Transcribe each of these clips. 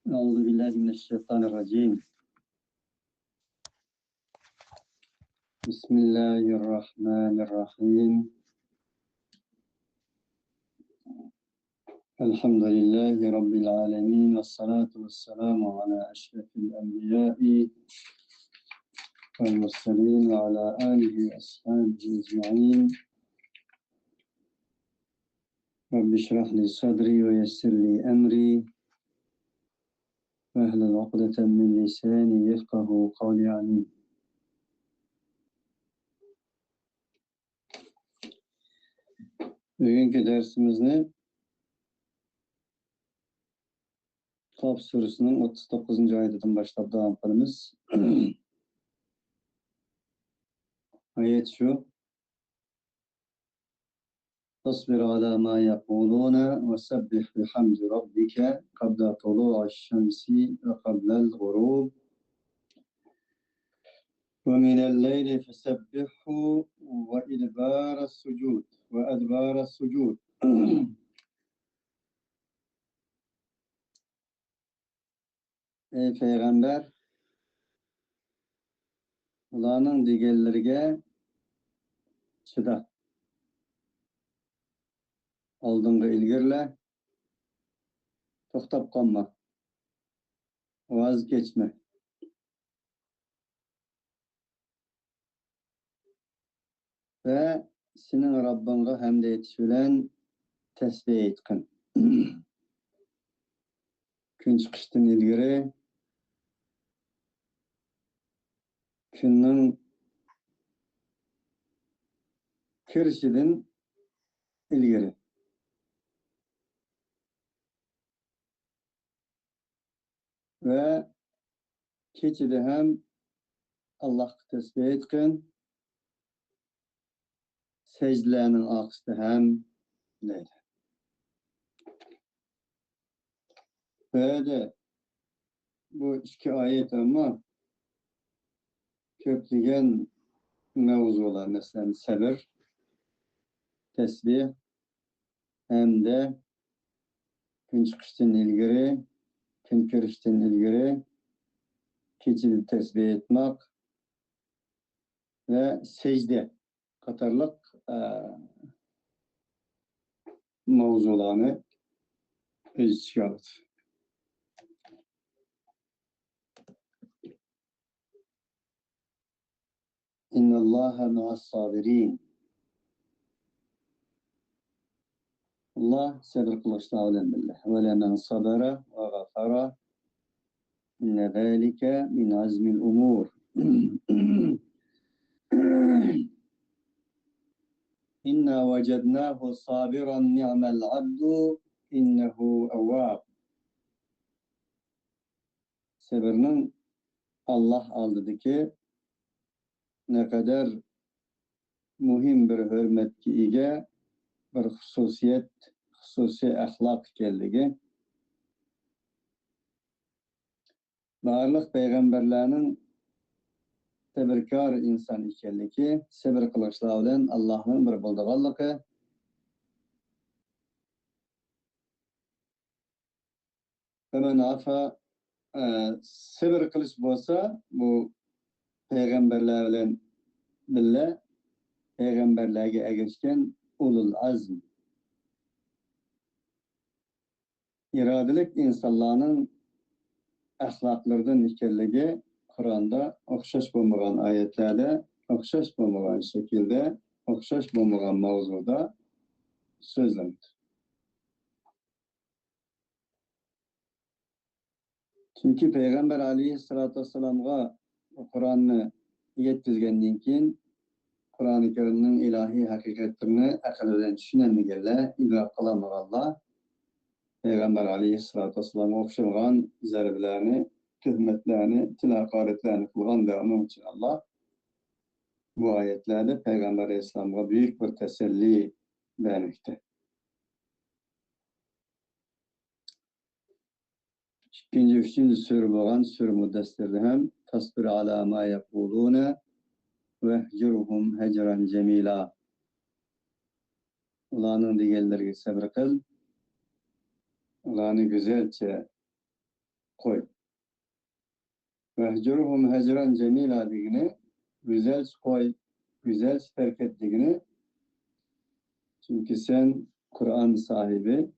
أعوذ بالله من الشيطان الرجيم. بسم الله الرحمن الرحيم. الحمد لله رب العالمين والصلاة والسلام على أشرف الأنبياء والمرسلين وعلى آله وأصحابه أجمعين. رب اشرح لي صدري ويسر لي أمري واحلل عقدة من لساني يفقه قولي آمين. Bugünkü dersimizni Kaf suresinin 39. ayetinden başlap devam qilamiz. Ayet şu: Tasbir ala ma yaquluna ve sebbih bihamdi rabbika qabla tulu'aş şemsi ve qabla'l gurub ve minel leyli fesebbihhu ve idbara's sucud ve edbara's sucud. Ey Peygamber, ularning deganlariga chida. Oldinga ilgirla, to'xtab qolma, voz kechma. Ve senin Rabbinga hamd etish bilan tasbih aytqin. Kun chiqishdan ilgari, kunning kirishidan ilgari. Ve kechida ham Allohga tasbih aytqin. Secdelerinin aksida ham deydi. Böyle bu iki ayet ama köklügen mevzular, mesela sabır, tesbih, hem de gün çıkıştan ilgiri, gün kirişten ilgiri, keçili tesbih etmek ve secde katarlık mevzularını öz içine alır. İnna Allaha ma'as sabirin. Allah sabır kılıçta avlen billah. Ve lemen sabara ve gafara inne zâlike min azmil umur. İnna vecednâhu sabiran ni'mel abdu innehu evvâb. Sabırının Allah aldıdaki ne kadar mühim bir hürmetki ige bir hususi ahlak ekanligi. Barliq peygamberlerinin sabırkar insan ekanligi, sabır qilishlar bilan Allohning bir bo'ldiganligi. Hemen afa sabır qilish bo'lsa, bu peygamberler bilan birga peygamberlerge erişken ulul azm. İradelik insanların ahlaklardan ikerligi Kur'an'da okşaş bulmagan ayetlerde, okşaş bulmagan şekilde, okşaş bulmagan mevzuda sözlenir. Çünkü Peygamber aleyhissalatu vesselam'a Kur'an'ı yetkizgenden keyin Kur'an-ı Kerim'in ilahi hakikatlerini akıldan düşünenligerler, idrak kılamaganlar Peygamber aleyhissalatu vesselam'a okşamagan zarbelerini, tühmetlerini, tilakaretlerini kılgan da onun için Allah bu ayetlerde Peygamber aleyhisselam'a büyük bir teselli vermekte. İkinci, üçüncü sure olan sure Muddessir'de hem tasbir ala ma yekulune ve hecurhum hecran cemila. Ulanın diğerleri sabır kıl. Ulanı güzelce koy. Vehcurhum hecran cemila digini güzel koy, güzel terk et digini. Çünkü sen Kur'an sahibi,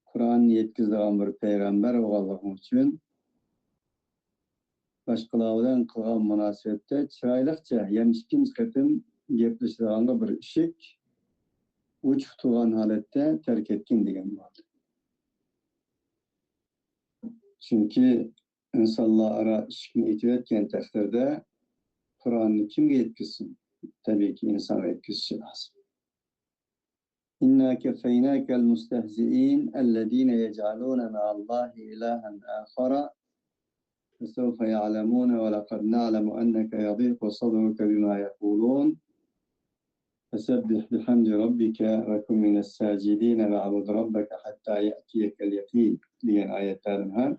Kur'an yetkizdiğin bir peygamber oğallığın için başkalardan kılgan münasebette çıraylıkça yemişkin kıtım gepleştirğanga bir işik uç tutulan halette terk etkin degen var. Çünkü insanlar ara işikini itiretken takdirde Kur'an'ı kimge yetkizsin? Tabii ki insana yetkizisi lazım. İnna kefeynâkel mustehzi'in ellezîne yec'alûne me'allâhi ilâhen âkhara فسوف يعلمون ولقد نعلم أنك يضيق صدرك بما يقولون فسبح بحمد ربك وكن من الساجدين واعبد ربك حتى يأتيك اليقين diyen ayetlerin hem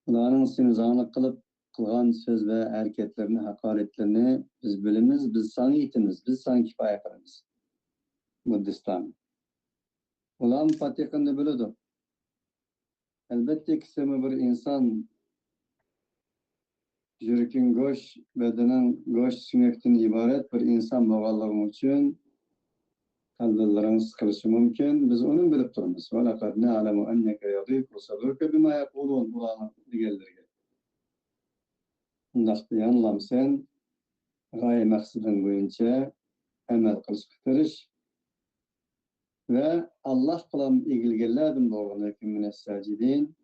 bunların sinizanı kılıp kılgan söz ve hareketlerini, hakaretlerini biz bilimiz, biz sana yetimiz, biz sana kifaya kılımız. Buddistan. Ulan patikini biliyordu. Elbette ki bir insan Jürkün goş, bedenen goş sünekten ibaret bir insan boğallığım için kaldıların sıkılışı mümkün. Biz onun bilip durumuz. وَلَقَدْ نَعْلَمُ أَنَّكَ يَضِيقُ صَدْرُكَ بِمَا يَقُولُونَ Bulağına digellerge. Bundak bir anlam sen gaye maksudun boyunca emel kılıç bitiriş ve Allah kılam ilgilgelerden doğru hükümüne sacidin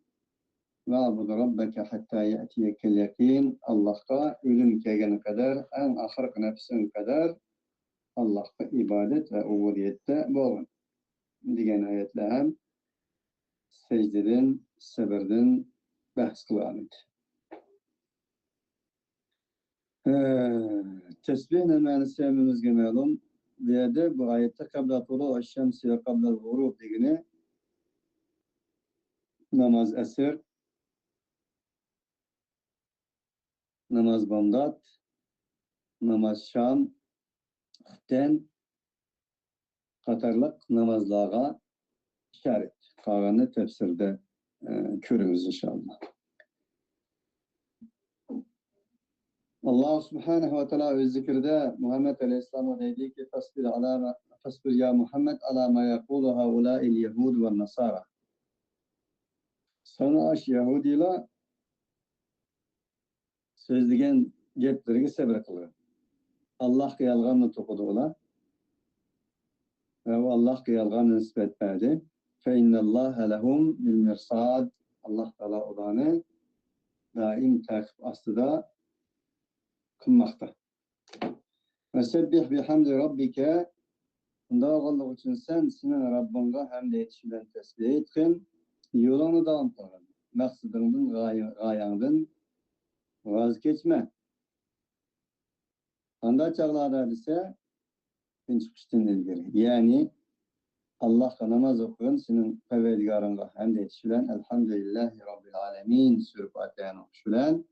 وَعْبُدُ رَبَّكَ حَتَّى يَأْتِيَكَ الْيَقِينَ Allah'a ölüm gelene kadar, en ahırk nefsin kadar Allah'a ibadet ve ubudiyette bolun. Digen ayetler hem secdeden, sabırdan bahs kılanıd. Tesbih manası hemimizge ma'lum. Ve bu ayette kabla tulu şemsi ve kabla gurub digini namaz esir, namaz bandat, namaz şam, ten, katarlık namazlara işaret. Kalanı tefsirde körümüz inşallah. Allah subhanahu ve teala öz zikirde Muhammed Aleyhisselam'a dedi ki tasbir ya Muhammed ala ma yaqulu haula'il yehud ve nasara. Sana aş Yahudiler sözlügen geplerine sabır kılıyor. Allah'a yalganını tokudular. Ve Allah'a yalganını nispet verdi. Fe innallâhe lehum bil mirsad. Allah Teala olanı daim takip astıda kılmakta. Ve sebbih bihamdi rabbike bunda oğulluğu için sen senin Rabbinga hamd etişinden tesbih etkin. Yolunu devam kılın. Maksudundan, gayandan vazgeçme. Anda çağlarda ise çıkıştan ilgili. Yani Allah'a namaz okuyun, senin Perverdigarınga hamd etişinden Elhamdülillahi Rabbil Alemin sürüp atlayan okuşulan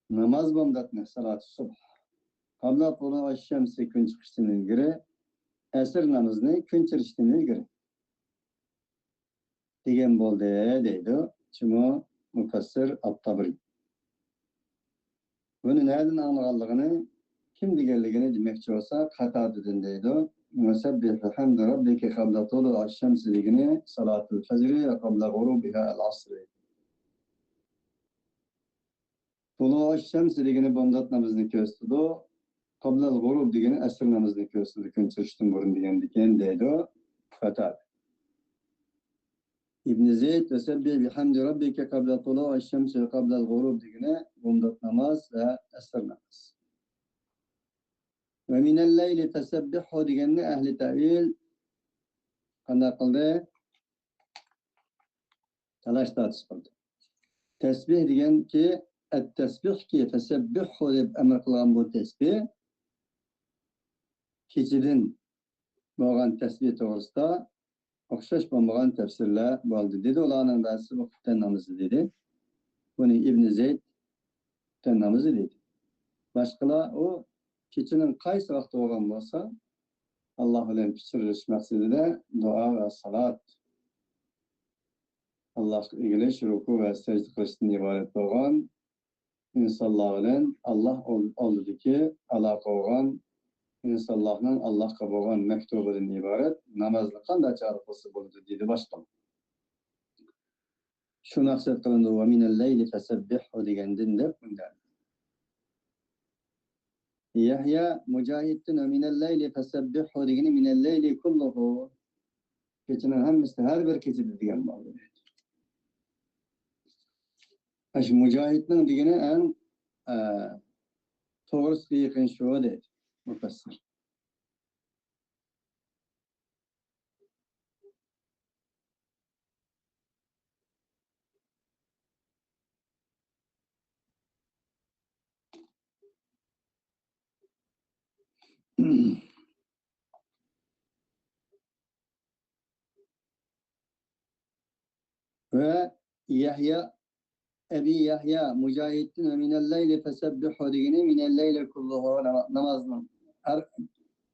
namaz bomdatne salat-ı subh. Kabla kulu şemsi gün çıkıştan ilgili esir namazını gün çırıştan ilgili. Digen boldu deydi. Çünkü mufassir At-Tabari. Bunu nereden anlayacağını kim digerligini demekçi olsa Katadeden deydi. Musebbih bihamdi rabbike kabla tulu şemsi digini salatul fecri ve kabla gurubiha el-asri. Tulu şemsi digini bomdat namazını köstüdü. Kabla gurub digini esir namazını köstüdü. Gün çırıştan burun digen deydi. Katad. İbn Zeyd ve sebbih bihamdi rabbike kabla tulu'i şemsi ve kabla gurub digine bomdat namaz ve esir namaz. Ve minel leyli tesebbihu digenine ehli tevil kanda kıldı? Talaş tartış kıldı. Tesbih digen ki et-tesbih ki tesebbihu deyip emir kılan bu tesbih keçidin boğan tesbih doğrusta okşaş bombagan tefsirler oldu dedi. Olanın dersi bu ten namazı dedi. Bunu İbn Zeyd ten namazı dedi. Başkalar o keçinin kaysi vakti olan olsa Allah ile pişiriliş maksuduyla dua ve salat Allah'a egiliş, ruku ve secde kılıştan ibaret olan insanlar bilen Allah oldu ki alaka olan insanlarla Allah'a olan mektubudan ibaret namazlı qanday çarpısı buldu dedi başkan. Şu maksat kılındı ve minel leyli fesebbihhu degendin de bundan. Yahya Mücahit'in minel leyli fesebbihhu degeni minel leyli kulluhu. Keçinin hemmisi her bir keçidi degen var. Aş Mücahit'in degeni en doğrusu yakın şu dedi. Müfessir. Ve Yahya Ebi Yahya Mücahit'in minel leyli fesebbihhu degeni minel leyli kulluhu namazın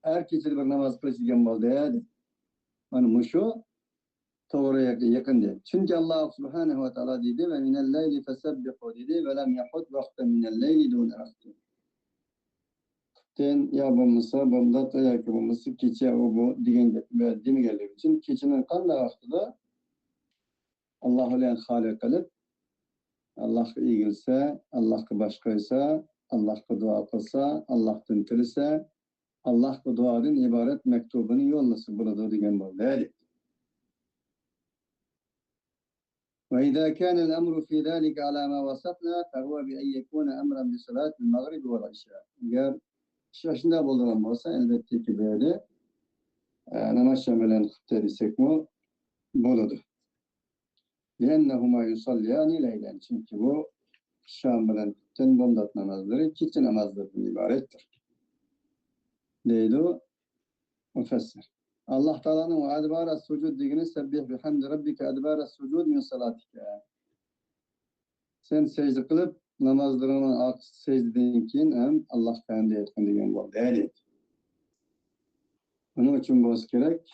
her keçidi bir namaz kılışıgen oldu dedi. Yani muşu doğruya yakın değil. Çünkü Allah Subhanahu ve Teala dedi ve minel leyli fesebbihu dedi ve lem yahud vakte minel leyli dûne vakti. Ten ya bulmasa, bunda da ya bulmasa keçe o bu digen ve dimi geldiği için keçinin kanlı vaktida Allah'ı ile halik kılıp Allah'a ilgilse, Allah'a başkaysa, Allah'a dua kılsa, Allah'tan tilse, Allah'a duadan ibaret mektubunu yollasa burada digen bu dedi. وإذا كان الأمر في ذلك على ما وصفنا فهو بأن يكون أمرا بصلاة المغرب والعشاء. Eğer şaşında bulunan olsa elbette ki böyle namaz şamilen kutlarısek mu buludu. لأنهما يصليان ليلا. Çünkü bu şamilen kutların bomdat namazları iki namazlardan ibarettir. Leylu müfessir. Allah Teala'nın ve adbara sucud digini sebbih bihamdi rabbike adbara sucud min salatike. Sen secde kılıp namazlarını secdeden keyin hem Allah kendi etkin degen bu değil. Bunun için bu gerek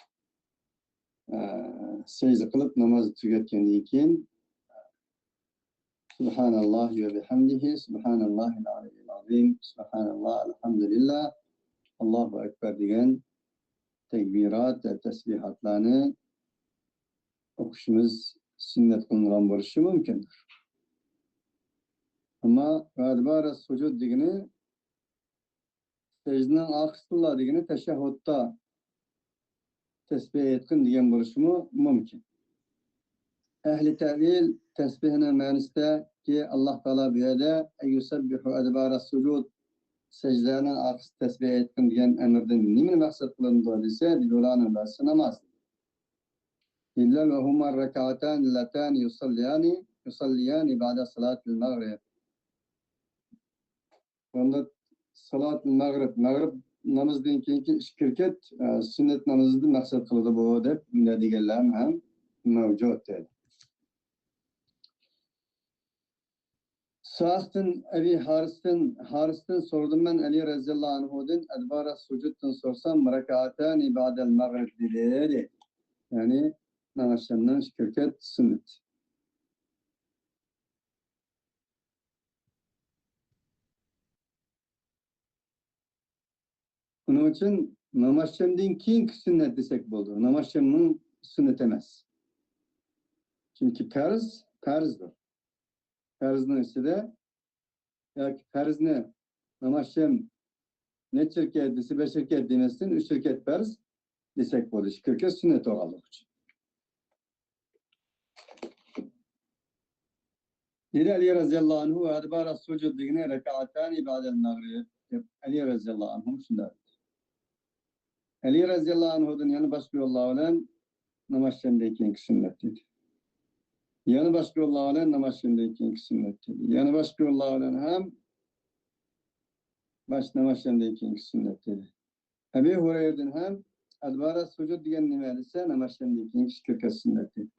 secde kılıp namazı tüketkenden keyin Subhanallah ve bihamdihi Subhanallahil aliyyil azim Subhanallah elhamdülillah Allahu ekber degen tekbirat ve tesbihatlarını okuşumuz sünnet kılınan barışı mümkündür. Ama adbara sucud degeni secdenin arkasında degeni teşehhutta tesbih etkin degen barışı mümkün. Ehli tevil tesbihinin manasında ki Allah Teala bu yerde eyyusabbihu adbara sucud secdenin arkası tesbih etkin degen emirden nimin maksat kılındığı ise didolanın versi namaz. İlla ve huma rekatan latan yusalliyani ba'da salatil maghrib. Onda salat-ı mağrib namazdan keyinki işkirket sünnet namazını maksat kıldı bu deb ne deganlar ham mavjud dedi. Sa'd'ın Ebi Haris'ten sordum ben Ali radhiyallahu anhu'dan adbara sucuddan sorsam rekatani ba'del mağrib dedi. Yani namazdan işkirket sünnet. Bunun için namazdan keyinki sünnet desek bo'ldi. Namazdan sünnet emas. Çünkü farzdır. Farzın içinde yani farzni namazdan ne çirket dese 5 rekat demezsin 3 rekat farz desek bo'ldi. Şükürke sünnet oğalık için. Dedi Ali radhiyallahu anhu ve adbara sucud degine rekatani ba'del mağrib. Ali radhiyallahu anhu şunda. Ali radhiyallahu anhu'dan yanı başka yollar olan namazdan keyinki sünnet dedi. Yanı başka yollar olan namazdan keyinki sünnet dedi. Yanı başka yollar olan hem namazdan keyinki sünnet dedi. Ebu Hureyre'den hem adbara sucud degen nima desa namazdan keyinki şükürke sünnet dedi.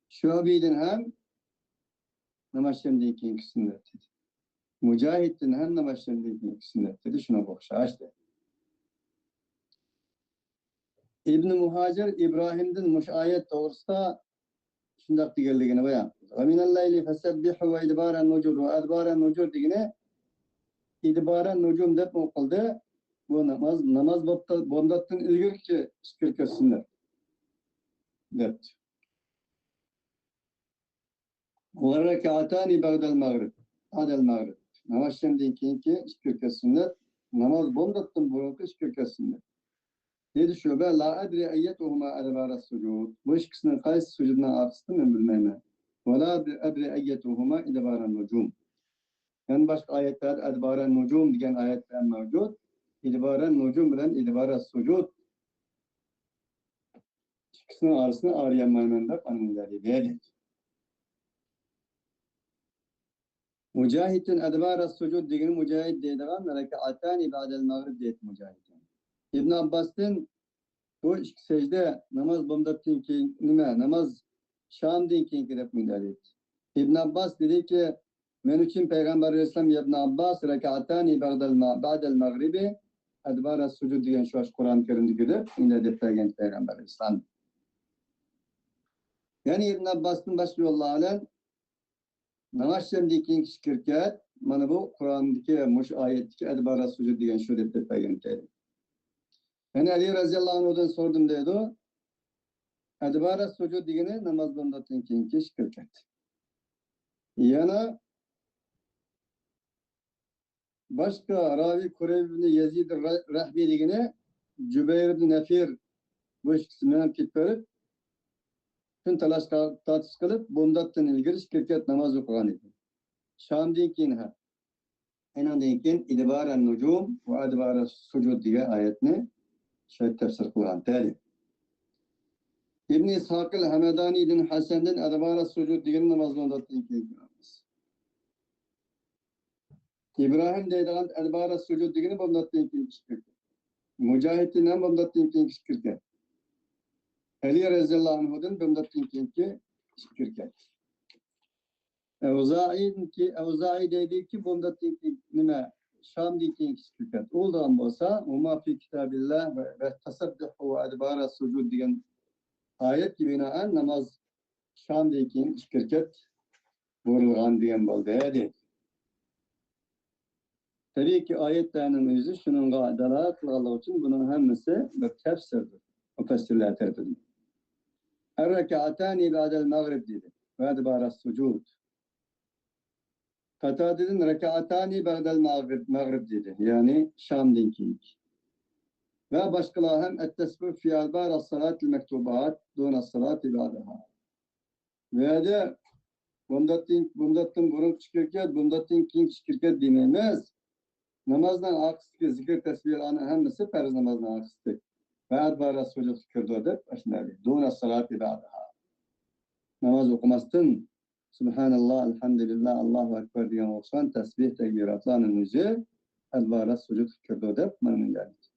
Şuabi'den hem namazdan keyinki sünnet dedi. Mücahit'ten hem namazdan keyinki sünnet dedi. Şuna okşaş dedi. İbn-i Muhacir İbrahim'den muş ayet doğrusunda şundaq digenligini bayan. Ve minel-leyli fesebbihu ve idbaran nucur ve adbaran nucur digine idbaran nucum dep oquldu. Bu namaz bondatdan ilgirki şükür kösünler. Dep. Ve rekatani ba'del mağrib. Adel mağrib. Namazdan keyinki şükür kösünler. Namaz bondatdan burunki şükür kösünler. Dedi şu ben la adri eyyetuhuma adbara sucud. Bu ikisinin qaysi sucuduna arkasını ben bilmeyim. Ve la adri eyyetuhuma idbaran nucum. Yani başka ayetler adbaran nucum diyen ayetler mevcut. İdbaran nucum bilen idbara sucud. İkisinin arasını arayamayın da kanunları verir. Mücahidin adbara sucud diyen mücahid deydiğen rekatani ba'del mağrib deyit mücahidin. İbn Abbas'ın bu secde namaz bomdatın ki nime namaz Şam'din ki dep müdahale. İbn Abbas dedi ki men için Peygamber Aleyhisselam İbn Abbas rekatani ba'del mağribi adbara sucud diyen şu Kur'an-ı Kerim'de gidip inde deftergen Peygamber Aleyhisselam. Yani İbn Abbas'ın başı yollanan namaz Şam'daki şirket mana bu Kur'an'daki muş ayetteki adbara sucud diyen şu deftergen Peygamber. Ben Ali radıyallahu anh'dan sordum dedi o. Adbara sucud digine namaz bondatın keyinki şirket. Yana başka Ravi Kureyb ibn Yazid Rahbi digine Cübeyr ibn Nefir bu ikisinden kitlerip tüm talaş tartış kılıp bondatın ilgili şirket namaz okuyan idi. Şam'din kinha. Enan dinkin idbaran nucum ve adbara sucud diye ayetini şöyle tefsir kılan tali. İbn-i İshak el-Hamedani ibn Hasan'dan adbara sucud diye namaz bondatın keyinki. İbrahim deydiğin adbara sucud digini bomdatın keyinki şirket. Mücahidin hem bomdatın keyinki şirket. Ali radıyallahu anh'dan bomdatın keyinki şirket. Evza'i dedi ki bomdatın keyinki nime Şam'din keyinki şirket. Oldan bolsa umma fi kitabillah ve tasabbihu ve adbara sucud diyen ayet gibi binaen namaz Şam'din keyinki şirket buyurulgan diyen boldu dedi. Tabii ki ayetlerinin yüzü şunun dalalet kılalı için bunun hemmesi bir tefsirdir. O tefsirler tertibinde. Er-rekatani ba'del mağrib dedi. Ve adbara sucud. Katadidin rekatani ba'del mağrib dedi. Yani Şam dinkiyik. Ve başkaları hem et-tesbih fi adbara salatil mektubat duna salati ba'daha. Ve de bundatın burun çıkırken, bundatın king çıkırken dinlemez. Namazdan aksıkı zikir tesbihlerinin hemmesi ferz namazdan aksıkı. Ve adbara sucud fikirde edip aşınları. Duna salati ba'daha. Namaz okumasın. Subhanallah, elhamdülillah, Allahu Ekber diyen olsan tesbih tekbiratlarının yüzü adbara sucud fikirde edip manın geldik.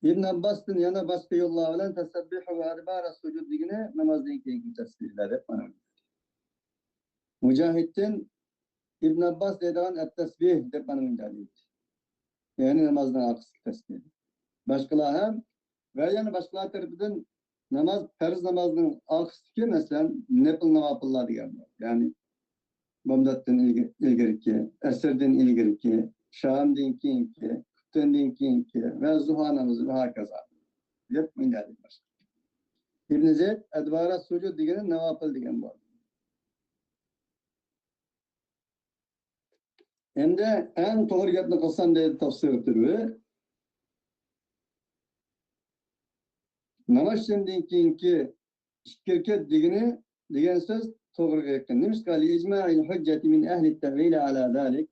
İbn Abbas'ın yana başka yollarla tesbih ve adbara sucud digine namazdan keyinki tesbihler edip manın geldik. Mücahidin İbn Abbas dediğin et-tesbih dep manın geldik. Yani namazdan aksık tesbih. Başkaları hem ve yani başkaları tarafından namaz, ferz namazının aksıkı mesela nepil navapıllar diyorlar. Yani bomdattan ilgiriki, eserden ilgiriki, şam'dan keyinki, kütten keyinki ve zuha namazı ve hakaza. Dep manın geldik başka. İbn Zeyd adbara sucud digene navapıl digen bu. Hem de en doğru gapni qilsam deydi tafsir ettirdi. Namazdan keyinki şirket digini degan söz to'g'ri ekan. Nima qali icma'il hujjati min ahli at-ta'wil ala zalik.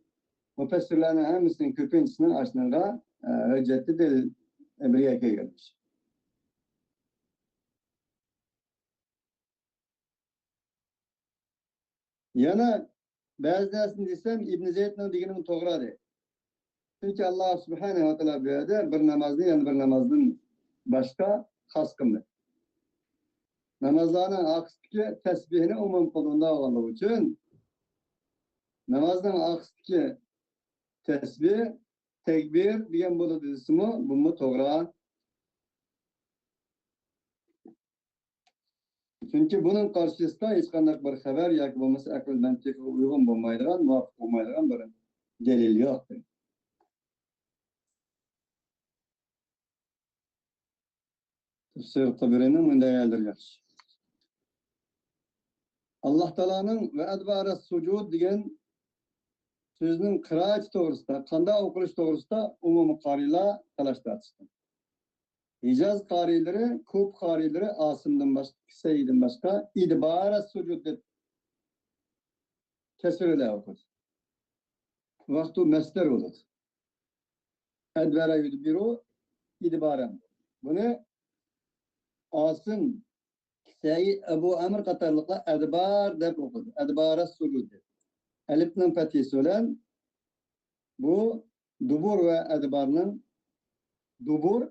Mufassirlarning hammasining ko'pinchasini ashnaqa hujjatni delil birga kelganmish. Yana ba'zilarini desam İbn Zeydning deganini to'g'ri deydi. Çünkü Allah Subhanahu ve Teala buyurdu bir namazdan yani bir namazdan başka xas qildi. Namazlarning aksiki tesbihini umum qilganda olduğu için namazdan aksiki tesbih, tekbir degan bo'ladi desimi, bu to'g'ri. Çünkü bunun karşısında hiç qanday bir haber yoki bo'lmasa aql mantiqqa uyg'un bo'lmaydigan, muvofiq bo'lmaydigan bir delil yo'q. Tafsir Tabari'nin bunday geldirgan. Allah Teala'nın ve adbara sucud degan sözünün qiraat to'g'risida, qanday o'qilish to'g'risida umumiy qorilar talash tortishdi. Hicaz qoriylari, ko'p qoriylari Asimdan boshqa, Kisaydan boshqa idbara sujud deb kesirlar o'qidi. Vaqtu masdar bo'ladi. Adbara yudbiru idbaran. Buni Asim, Kisay, Abu Amr qatorliqlar adbar deb o'qidi. Adbara sujud deb. Alifning fathisi bilan bu dubur ve adbarning dubur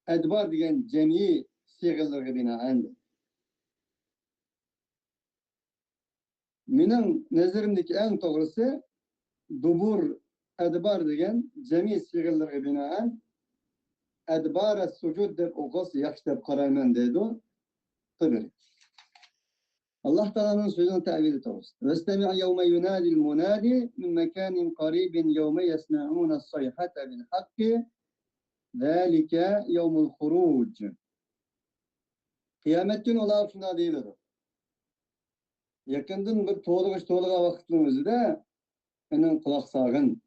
adbar degan jami siyg'alarga binoan. Mening nazarimdagi eng to'g'risi dubur adbar degan jami siyg'alarga binoan adbar as-sujud deb o'qish yaxshi deb qarayman deydi Tabari. Allah Teala'nın sözünün tevili to'g'risida. Vestami' yawma yunadi al-munadi min makanin qaribin yawma yasma'una as-sayhata bil haqqi zalika yawmul khuruj. Kıyamet günü Allah'a şuna deyilir. Yakından bir to'liğa vaqtimizda onun kulak sağın.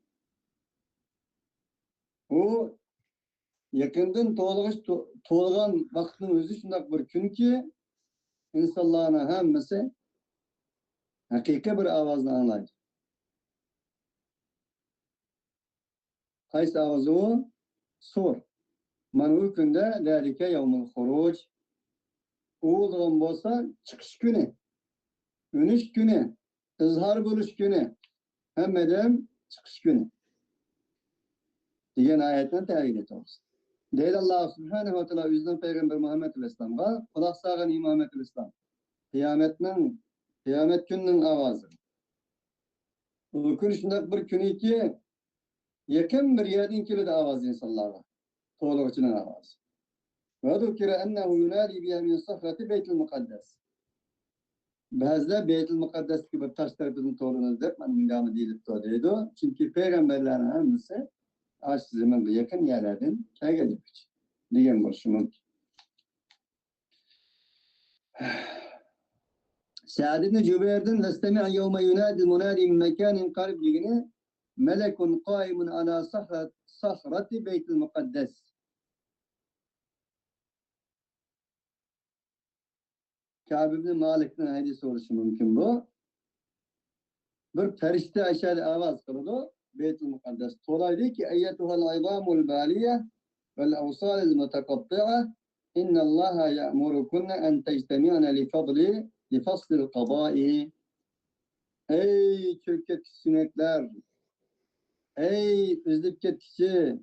O yakından to'lg'an vaqtning o'zi shunday bir kunki insonlarning hammasi haqiqiy bir ovozni anglaydi. Qaysi ovoz u? Sur. Mana u kunda zalika yawmul khuruj. U o'lgan bo'lsa chiqish kuni, o'nish kuni, izhor bo'lish kuni, hammadan chiqish kuni degan oyatdan ta'kid etamiz. Deydi Allah Subhanahu ve Teala yüzden Peygamber Muhammed Aleyhisselam'a kulak sağın Muhammed Aleyhisselam. Kıyamet gününün avazı. Bu gün şundak bir günü ki yakın bir yerden kilidi avaz insanlara. Toğluk içinin avazı. Ve zukira ennehu yunadi biha min sahrati Beytul Mukaddes. Bazıda Beytul Mukaddes gibi taş tarafının toğluğunu deyip manımı deyilip deydi. Çünkü peygamberlerin hepsi aç zamanla yakın yerlerden gelip diyen başımın. Sa'd ibn Cübeyr'den lestemi' yevme yunadi munadi min mekanin qarib ligini melekun qaimun ala sahrati Beytul Mukaddes. Kâb ibn Malik'ten hadis oluşu mümkün bu. Bir ferişte aşağıda avaz kıldı. Beytul Mukaddes. Tolaydı ki eyyetuhal izamul baliye vel avsalil mutakatti'a inna Allaha ya'murukunna en tectemi'na li faslil qadai. Ey çökek sinekler, ey üzülüp ketkiçi,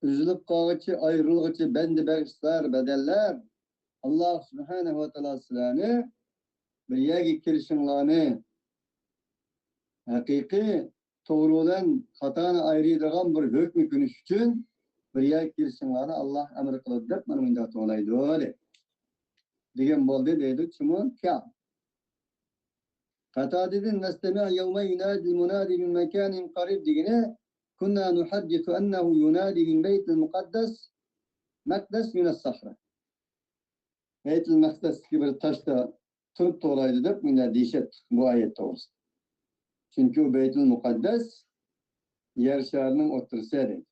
üzülüp kalgıçı, ayrılgıçı, bendi bağışlar, bedeller, Allah Subhanahu ve Teala sizlerine bir yegi kirişinlerini hakiki doğrudan hatana ayrıydıgan bir hükmü günüş için bir yegi kirişinlerini Allah emir kılıp dep manımında olaydı öyle. Digen boldu deydi çumun Kâb. Katadidin nestemi' yevme yunadi munadi min mekanin qarib digine kunna nuhaddithu ennehu yunadi min Beytul Mukaddes Mekdes minas sahra. Beytul Mekdes gibi bir taşta turup olaydı dep bunda dişet bu ayet doğrusu. Çünkü o Beytul Mukaddes yer şarının otursaydı.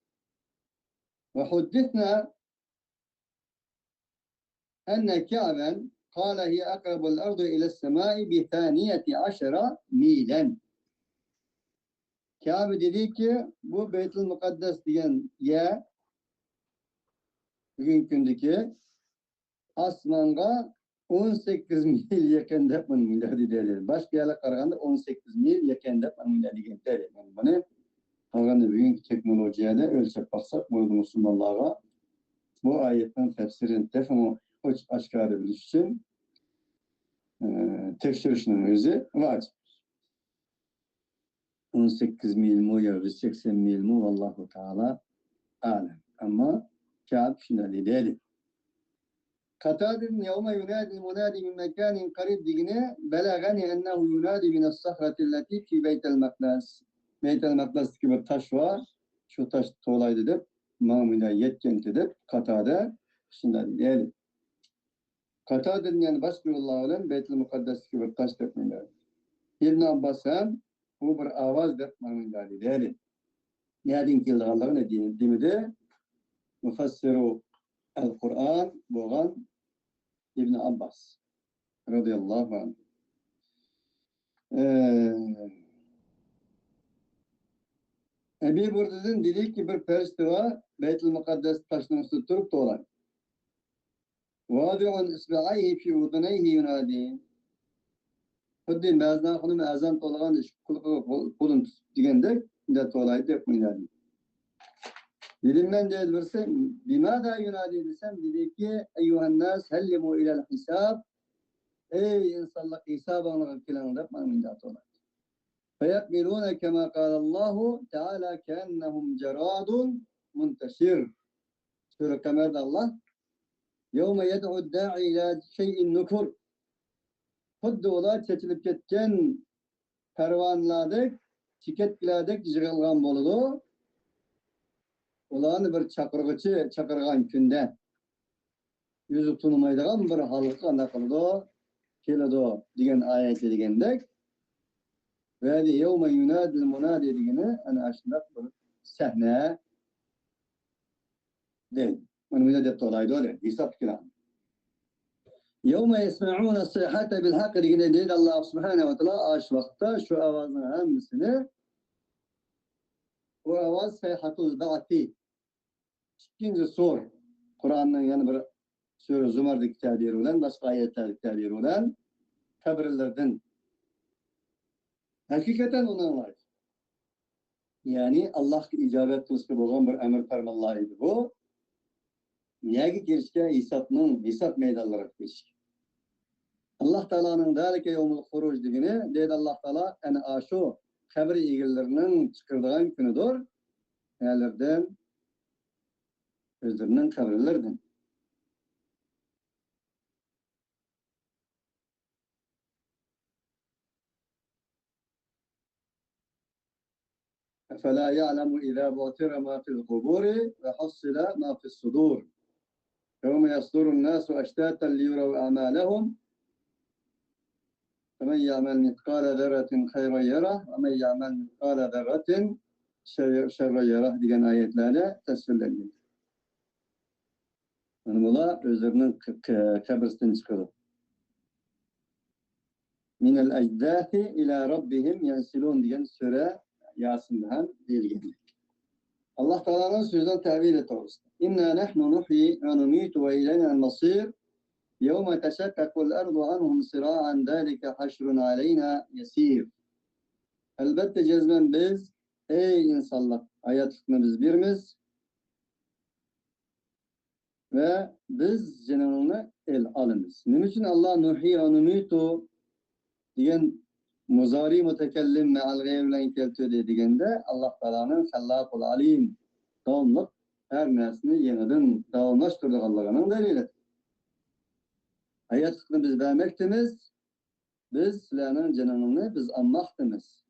Ve hudditna enne Kâben قال هي أقرب الأرض إلى السماء ب12 milen. Kâbe dedi ki bu Beytul Mukaddes diyen yer bugünkündeki asmanga 18 mil yakın dep miladi derler. Başka yerler karaganda 18 mil yakın dep miladi derler. Yani bunu karaganda bugünkü teknolojiyede ölçep baksak bu Müslümanlara bu ayetin tefsirini tefsirini aşikar edebiliş için tekşirişinin özü vacip. 18 mil mu ya 80 mil mu Allahu Teala alem. Ama Kâb şunları dedi. Katadin yevme yunadi munadi min mekanin karib digine belagani ennehu yunadi min as-sahrati allati fi beytel maknas. Beytel maknas gibi bir taş var. Şu taş tolaydı dep mamuna yetkenti dep Katade şimdi diyelim. Katadin yani başka yollar olan Beytel Mukaddes gibi bir taş dep minler. İbn Abbas hem bu bir avaz dep mamuna diyelim. Nereden keldi Allah'ın ne diyeyim demedi. Mufassiru el-Kur'an boğan İbn Abbas radıyallahu anh. Ebi Burde'nin dedi ki bir perişte var Beyt-i Mukaddes taşının üstü durup da olan. Vâdi'un isba'ayhi fi udunayhi yunadi. Hüddin bazıdan kunum azan tolağın kulun digendek de tolaydı yapmayı. Dedim ben de versem bimâdâ yunadi desem dedi ki eyyuhennâs hellimu ilel hisab. Ey insanlar hesabını filan yapmayın da tolaydı. فيقبلون كما قال الله تعالى كأنهم جراد منتشر. Sure Kamer'de Allah يَوْمَ يَدْعُ الدَّاعِ إِلَى شَيْءٍ نُكُرٍ. Huddu ola çekilip ketken pervanladık, çiketkiladık jığılgan boludu. Olanı bir çakırgıcı çakırgan günde yüzü tunumaydıgan bir halkı anda kıldı, keledi diyen ayeti degendek. Ve yevme yunadil munadi dediğini hani aşındak bir sahne değil. Bunu müddet olaydı öyle. Hesap kiram. Yevme yesma'una sihate bil hak dediğini dedi Allah subhanehu ve teala aş vakta şu avazın hemsini o avaz sayhatul ba'ti. İkinci sor. Kur'an'ın yani bir Sure Zümer'deki tabir olan başka ayetlerdeki tabir olan kabirlerden hakikaten ona var. Yani Allah icabet kılıçlı olan bir emir fermanlarıydı bu. Niyagi girişke hesap meydanları geçtik. Allah Teala'nın dalike yevmul huruc dediğini dedi Allah Teala en aşu kabir ilgilerinin çıkırdığın günüdür. Nelerden? Özlerinin kabirlerden. فَلَا يَعْلَمُ اِذَا بُعْتِرَ مَا فِي الْقُبُورِ وَحَصِّلَ مَا فِي الصُّدُورِ يَوْمَ يَصْدُرُ النَّاسُ أَشْتَاتًا لِيُرَوْا أَعْمَالَهُمْ فَمَنْ يَعْمَلْ مِثْقَالَ ذَرَّةٍ خَيْرًا يَرَهُ وَمَنْ يَعْمَلْ مِثْقَالَ ذَرَّةٍ şerra yarah diyen ayetlerle tesvirleniyor. Yani bunlar özlerinin kabirsten çıkıyor. Minel ecdâti ila rabbihim yensilûn diyen süre Yasin'de hem bilgili. Allah Teala'nın sözden tevil et olsun. İnna nahnu nuhyi ve numitu ve ileyna nasir. Yevme teşekkakul ardu anhum sira'an dâlike haşrun aleyna yesir. Elbette cezmen biz, ey insanlar, hayatını biz birimiz ve biz cenabını el alınız. Bunun için Allah nuhyi ve numitu diyen muzari mutekellim me'al gayrülen keltü dediğinde Allah Teala'nın hallakul alim davamlık her nesini yeniden davamlaştırdık Allah'ın delili. Hayatını biz vermektimiz, biz sizlerin cenabını biz anmaktimiz.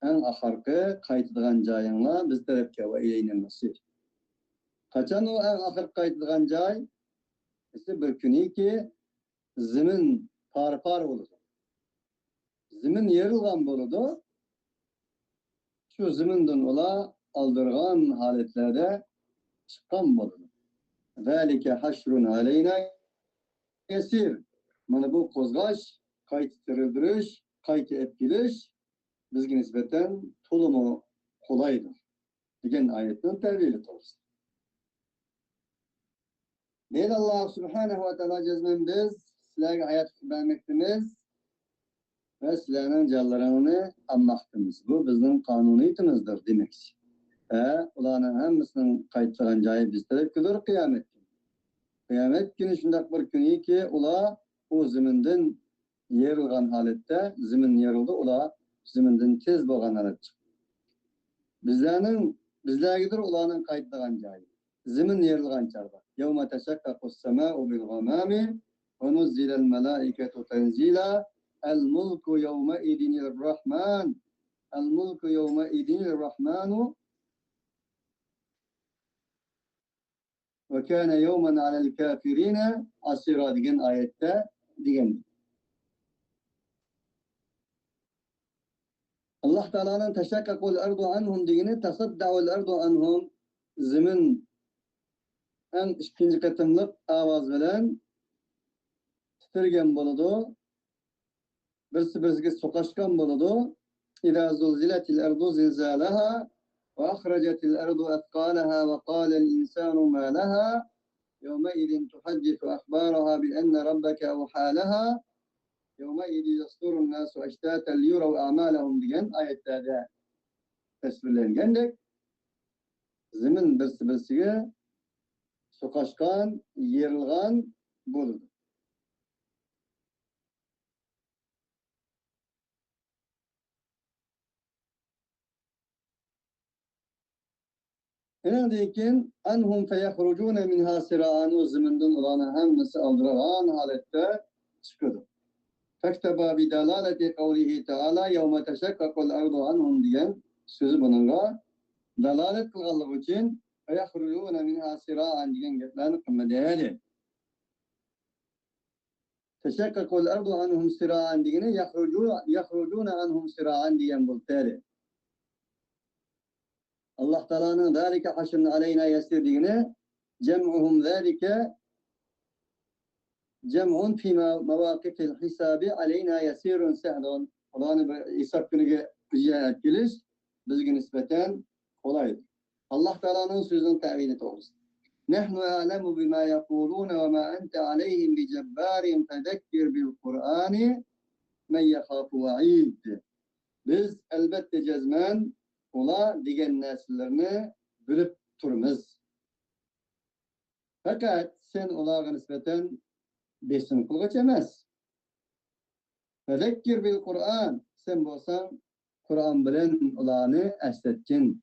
En ahirki kayıtlıgan cayınla biz tarafke ve ileynin nasir. Kaçan o en ahir kayıtlıgan cay? İşte bir günü ki zemin par olur. Zemin yerilgan boludu. Şu zeminden ola aldırgan haletlerde çıkan boludu. Zalike haşrun aleyna yesir. Mana bu kozgaş, kayıttırıldırış, kayıt etkiliş bizge nispeten tolumu kolaydır. Diyen ayetten tevil olsun. Deyil Allah subhanehu ve teala cezmen biz sizlerge hayat vermektimiz ve sizlerin canlarını anmaktimiz. Bu bizim kanuniyetimizdir demek. Ulanın hemmisinin kayıtlanan cayı bizlere külür kıyamet günü. Kıyamet günü şundak bir günü ki ula o zeminden yerilgan halette zemin yerildi ula zeminden tez boğan halet çıktı. Bizlergidir ulanın kayıtlanan cayı. Zemin yerilgan çarda. يوم تشقق السماء بالغمام ونزل الملائكة تنزيلا الملك يومئذ الرحمن الملك يومئذ الرحمن وكان يوما على الكافرين عسيرا degan oyatda degan. Allah Teala'nın teşakkakul ardu anhum degeni tasadda'ul ardu anhum zemin en ikinci katımlık avaz bilen titirgen boludu. Birisi-birisiga so'qashgan boludu. İza zulzilatil ardu zilzalaha ve akhrajatil ardu athqalaha ve qala al-insanu ma laha yawma'idin tuhaddisu akhbaraha bi anna rabbaka awha laha yawma'idin yasduru an-nasu ashtatan liyuraw a'malahum degan oyatlarda tasvirlangandek zemin birisi-birisiga so'qashgan, yerilgan bo'ldi. Enandayken anhum feyahrujuna minha sira'an o ziminden ulanı hemmesi aldıran halette çıkıyordu. Fekteba bidalaleti kavlihi teala yevme teşekkakul ardu anhum diyen sözü bununla dalalet kılgallık için feyahrujuna minha sira'an diyen getlerini kımmedeyeli. Teşekkakul ardu anhum sira'an diyeni yahrujuna anhum sira'an diyen bulteri. Allah Teala'nın zâlike haşrın aleyna yesirdiğine cem'uhum zâlike cem'un fî mevâkifil hisâbi aleyna yesirun sehdun. Allah'ın hesap günü riayet geliş bizge nispeten kolaydır. Allah Teala'nın sözünün tevhidi doğrusu. Nehnu a'lemu bima yekulûne ve ma ente aleyhim bi cebbârin fedekkir bil Kur'âni men yehâfu va'id. Biz elbette cezmen ola degan narsalarni bilib turmiz. Fakat sen ularga nisbatan besim qilg'ich emas. Fazakkir bil Qur'on. Sen bo'lsang Qur'on bilan ularni eslatgin.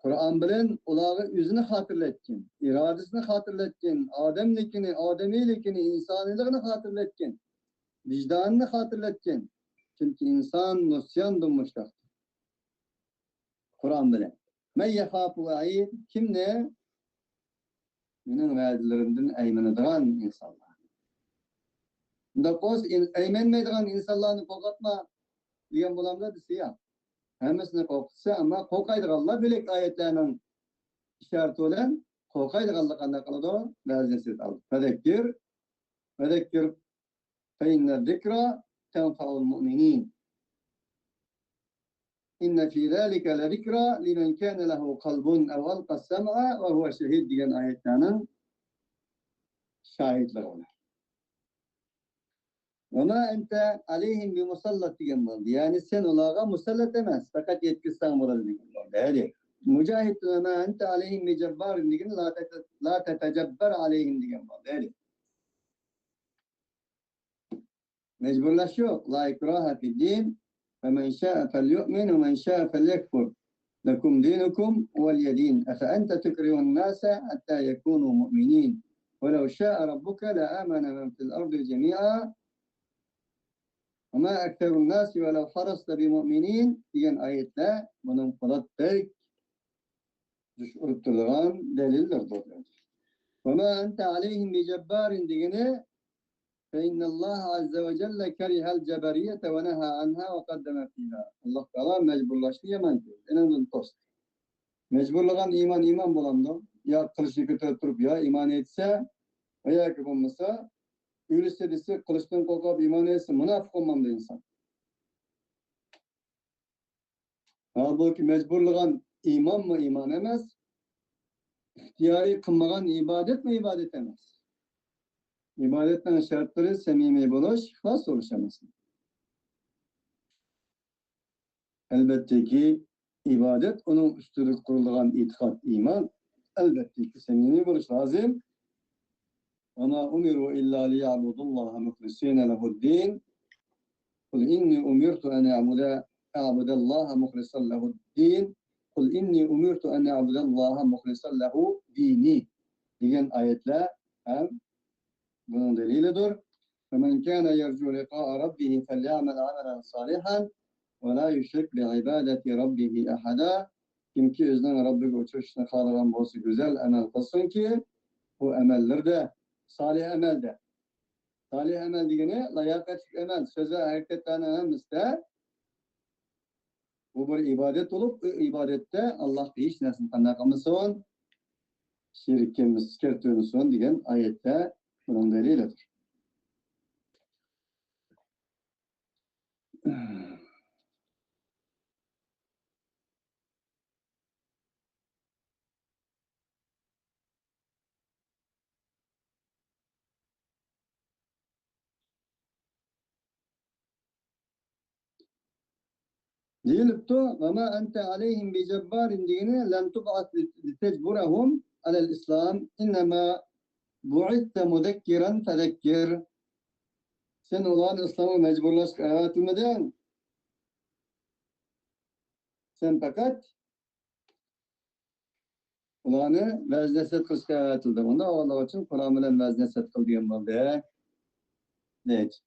Qur'on bilan ularga o'zini xotirlatgin, irodasini xotirlatgin, odamlikini, odamiylikini, insoniyligini xotirlatgin, vijdonini xotirlatgin. Chunki inson nusyondan mushtaq. Kur'an bilen. Men yehafu va'id kim ne? Benim va'dlerimden eymenidigan insanlar. Bunda qo'z eymenmeydigan insanlarni qo'rqatma degan bo'lamda desa ya. Hammasini qo'rqitsa, ammo qo'rqaydiganlar bilek oyatlarning isharati bilan qo'rqaydiganlar qanday qiladi? Ba'zisi oldi. Fazakkir fa inna zikra tanfa'ul mu'minin. İnne fî zâlike lezikra limen kâne lehu kalbun ev alqas sem'a ve huve şehid diyen ayetlerinin şahitleri olur. Ve ma ente aleyhim bi musallat diyen oldu. Yani sen onlara musallat demez. Fakat yetkisinden burada diyen oldu. Hadi. Mücahit ve ma ente aleyhim bi cebbarin diyen la tetecebber aleyhim diyen oldu. Hadi. Mecburlaşıyor. La ikraha fid din. فمن شاء فليؤمن ومن شاء فليكفر لكم دينكم ولي دين أفأنت تكره الناس حتى يكونوا مؤمنين ولو شاء ربك لآمن من في الأرض جميعا وما أكثر الناس ولو حرصت بمؤمنين diyen ayetler bunun kulattayk düşürttürülen delildir. وما أنت عليهم بجبار diyene فإن الله عز وجل كره الجبرية ونهى عنها وقدم فيها. Allah Teala mecburlaştı yaman ki. Enanın tost. Mecburlagan iman bulandı. Ya kılıçını götürüp durup ya iman etse veya ki bulmasa ülüse dese kılıçtan korkup iman etse münafık olmamdı insan. Halbuki mecburlagan iman mı iman emez? İhtiyari kılmagan ibadet mi ibadet emez? İbadetten şartları semimi buluş, ihlas oluşamasın. Elbette ki ibadet onun üstüne kurulduğun itikat, iman elbette ki semimi buluş lazım. Ama umiru illa liya'budullaha muhlisine lehu'd-din. Kul inni umirtu en a'budallaha muhlisan lehu'd-din. Kul inni umirtu en a'budallaha muhlisan lehu dini. degan ayetler hem bunun delilidir. فَمَنْ كَانَ يَرْجُو لِقَاءَ رَبِّهِ فَلْيَعْمَلْ عَمَلًا صَالِحًا وَلَا يُشْرِكْ بِعِبَادَةِ رَبِّهِ أَحَدًا. Kimki özünün Rabbiga uçuşunu xalagan bolsa güzel amel kılsın ki bu amellerde salih amelde. Salih amel degeni layakatli amel, söz ve hareketlerinin hemisi bu bir ibadet olup, bu ibadette Allah hiç nesini qanday qilmasin, şirkka keltirmasin degan ayette bunun delilidir. Deyilipti, وَمَا أَنْتَ عَلَيْهِمْ بِجَبَّارٍ degeni لَنْ تُبْعَثْ لِتَجْبُرَهُمْ عَلَى الْإِسْلَامِ إِنَّمَا بُعِثْتَ مُذَكِّرًا فَذَكِّرْ. Sen olan İslam'ı mecburlaşıp öğretmedin. Sen fakat ulanı vezneset kılışka öğretildi. Onda Allah için Kur'an bilen vezneset kıl diyen oldu. Evet.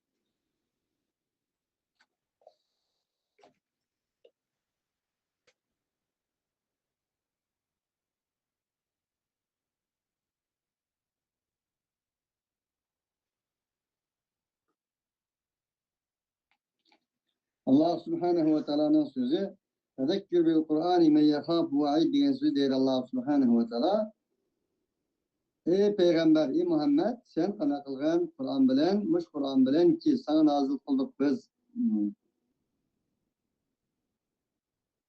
Allah Subhanahu ve Teala'nın sözü Fezekkir bil Kur'an men yekhafu va'id diyen sözü değil Allah Subhanahu ve Teala. Ey Peygamber, ey Muhammed, sen kana kılgan Kur'an bilen, muş Kur'an bilen ki sana nazil kıldık biz.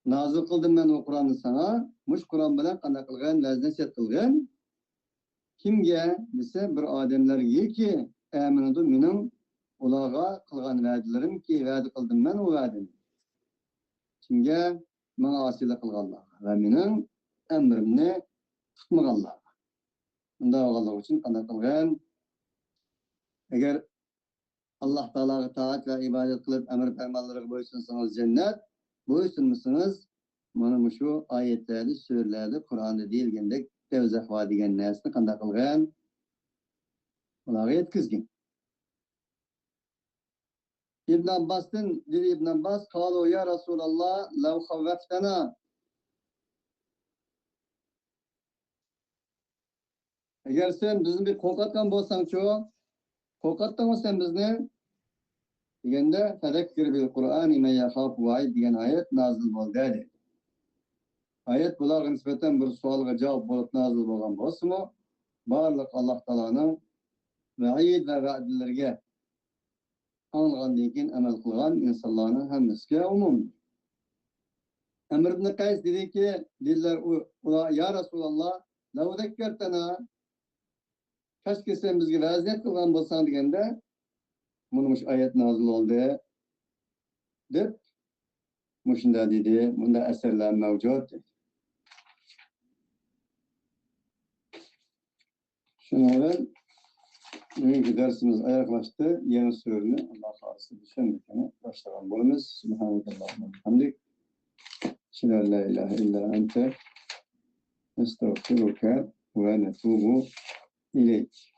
Nazil kıldım ben o Kur'an'ı sana, muş Kur'an bilen kana kılgan, lezzet kılgan. Kimge dese bir ademlerge ki eminudu minin ulağa kılgan vədilerim ki vədi kıldım ben o vədini. Kimge bana asile kılganlar ve minin emrimni tutmaganlar. Bunda Allah için kana kılgan. Eğer Allah Teala'ya taat ve ibadet kılıp emir fermanları boysunsanız cennet, boysunmuşsunuz mana şu ayetlerde, sürelerde, Kur'an'da deyilgende tevzehva degan narsani qanday qilgan? Ularga yetkizgan. İbn Abbas'tan dedi İbn Abbas, "Qalu ya Rasulullah, law khawwaftana." Eğer sen bizni bir korkatgan bolsang-chu, korkatdingmi sen bizni? Deganda "Fazakkir bil Qur'ani men yakhafu va'id" degan ayet nazil bo'ldi dedi. Ayet bularga nisbatan bir savolga javob bo'lib nazil bo'lgan bo'lsa-mu, barliq Alloh taolaning va'id va va'dalariga anlagandan keyin amal qilgan insonlarning hammasiga umum. Amr ibn Qays dediki, dedilar ular ya Rasululloh, law zakkartana kaşki sen bizga vaziyat qilgan bo'lsang deganda, buni ayet nazil bo'ldi deb mushunda dedi, bunda asarlar mavjud. Şunlardan bugünkü dersimiz ayaklaştı. Yeni sürünü Allah razı düşündüklerini başlayan bulunuz. Subhanakallahumma hamdik. Şila la ilahe illa ente estağfiruke ve netubu ileyk.